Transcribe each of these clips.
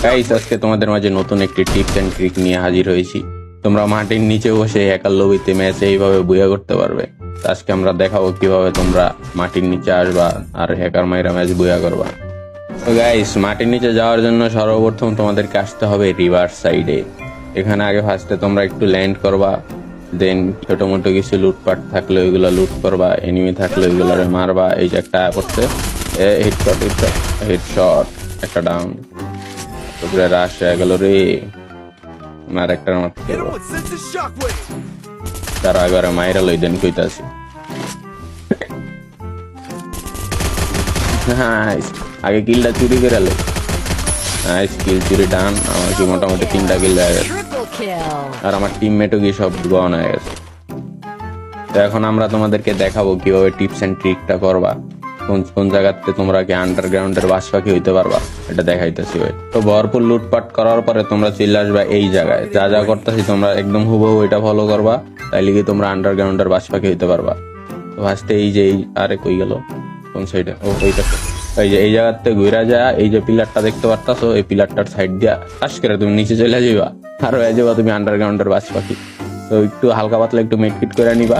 Guys, আজকে তোমাদের মাঝে নতুন একটি টিপস এন্ড ট্রিক নিয়ে হাজির হয়েছি। তোমরা মাটির নিচে বসে হ্যাকার লবিতে ম্যাচ এইভাবে বুয়া করতে পারবে। তো আজকে আমরা দেখাবো কিভাবে তোমরা মাটির নিচে আসবা আর হ্যাকার মাইরা ম্যাচ বুয়া করবা। তো গাইস, মাটির নিচে যাওয়ার জন্য সর্বপ্রথম তোমাদেরকে আসতে হবে রিভার্স সাইডে। এখানে আগে ফার্স্টে তোমরা একটু ল্যান্ড করবা, দেন ছোট মোটো কিছু লুটপাট থাকলে ওইগুলো লুট করবা, এনিমি থাকলে ওইগুলো মারবা। এই যে একটা পড়ছে, হেডশট একটা ডাউন, তারপরে রাশ হয়ে গেল রে। আর একটা মারতে তার আগে মাইরা লই দেন কইতাছি। আগে কিলটা চুরি করে লো। নাইস, কিল চুরি ডান। আমার কি মোটামুটি 3টা কিল হয়ে গেছে, আর আমার টিমমেটও কি সব গন হয়ে গেছে। তো এখন আমরা তোমাদেরকে দেখাবো কিভাবে টিপস এন্ড ট্রিকটা করবা, কোন কোন জায়গাতে তোমরা কি আন্ডারগ্রাউন্ডের বাস পাখি হইতে পারবা, এটা দেখাইতেছি ভাই। তো ভরপুর লুটপাট করার পরে তোমরা চলে আসবা এই জায়গায়। যা যা করতেছি তোমরা একদম হুবহু এটা ফলো করবা, তাইলে কি তোমরা আন্ডারগ্রাউন্ডের বাস পাখি হইতে পারবা। তো ফার্স্টে এই যে আরে কই গেল কোন সাইডে, ও ওইটাতে। এই যে এই জায়গাতে ঘুরা যায়, এই যে পিলারটা দেখতে পারতাছো, এই পিলারটার সাইড দিয়া টাস করে তুমি নিচে চলে যাইবা, আর হয়ে যাবা তুমি আন্ডারগ্রাউন্ডের বাস পাখি। তো একটু হালকা পাতলা একটু মেটকিট করে নিবা।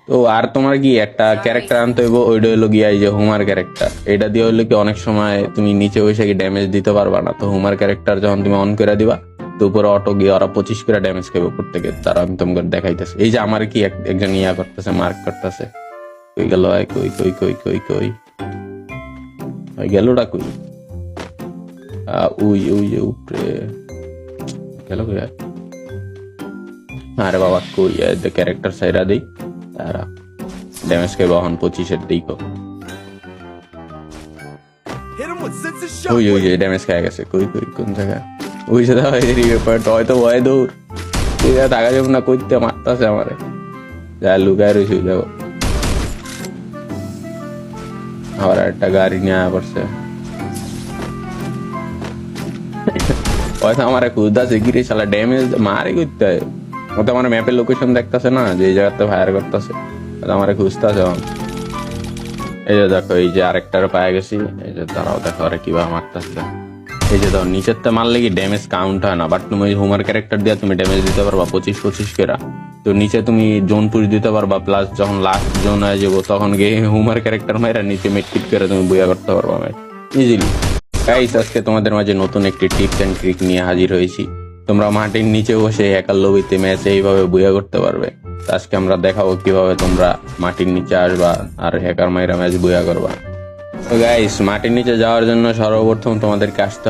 তো আর তোমার কি একটা ক্যারেক্টার আনতে হইব, ওইটা হইলো গিয়া এই যে হুমার ক্যারেক্টার। এটা দিয়ে হইলো কি অনেক সময় তুমি নিচে বসে কি ড্যামেজ দিতে পারবা না। তো হুমার ক্যারেক্টার যখন তুমি অন করে দিবা, তো উপরে অটো গিয়ে ওরা 25 করে ড্যামেজ খাইব প্রত্যেকে। তারা আমি তোমাকে দেখাইতেছে। এই যে আমার কি একজন ইয়া করতেছে, মার্ক করতেছে। কই গেল, কই কই কই কই কই ওই গেলটা কই, উই উই উপরে গেল কই। আরে বাবা কই ক্যারেক্টার সাইরা দেই, তারা ড্যামেজ খাইব এখন 25-এর দিকে। ওই ওই যে ড্যামেজ খেয়ে গেছে। কই কই কোন জায়গা, ওই যে হয়তো ভয় দৌড়। ঠিক আছে, টাকা যাবো না করতে মারতেছে আমারে। যা লুকায় রয়েছে যাবো। আবার একটা গাড়ি নিয়ে পড়ছে, হয়তো আমার খুঁজতেছে গিরে শালা ড্যামেজ মারে করতে হয়। ও তো আমার ম্যাপের লোকেশন দেখতেছে না যে এই জায়গাতে ফায়ার করতেছে, আমার খুঁজতেছে। এই যে দেখো, এই যে আরেকটার পায়ে গেছি। এই যে তারাও দেখো আরে কিভাবে মারতেছে। এই যে দেখো নিচের তে মারলে কি ড্যামেজ কাউন্ট হয় না, বাট তুমি হুমার ক্যারেক্টার দিয়ে তুমি ড্যামেজ দিতে পারবা 25-25 কেরা। তো নিচে তুমি জোন পুশ দিতে পারবা, প্লাস যখন লাস্ট জোন হয়ে যাবো তখন গিয়ে হুমার ক্যারেক্টার মাইরা নিচে মেটকিট করে তুমি বুয়া করতে পারবা ম্যাচ ইজিলি। গাইস, আজকে তোমাদের মাঝে নতুন একটি টিপস এন্ড ট্রিক নিয়ে হাজির হয়েছি। তোমরা মাটির নিচে বসে হ্যাকার লবিতে ম্যাচ এইভাবে বুয়া করতে পারবে। আজকে আমরা দেখাবো কিভাবে তোমরা মাটির নিচে আসবা আর হ্যাকার মাইরা ম্যাচ বুয়া করবা। তো গাইস, মাটির নিচে যাওয়ার জন্য সর্বপ্রথম তোমাদেরকে আসতে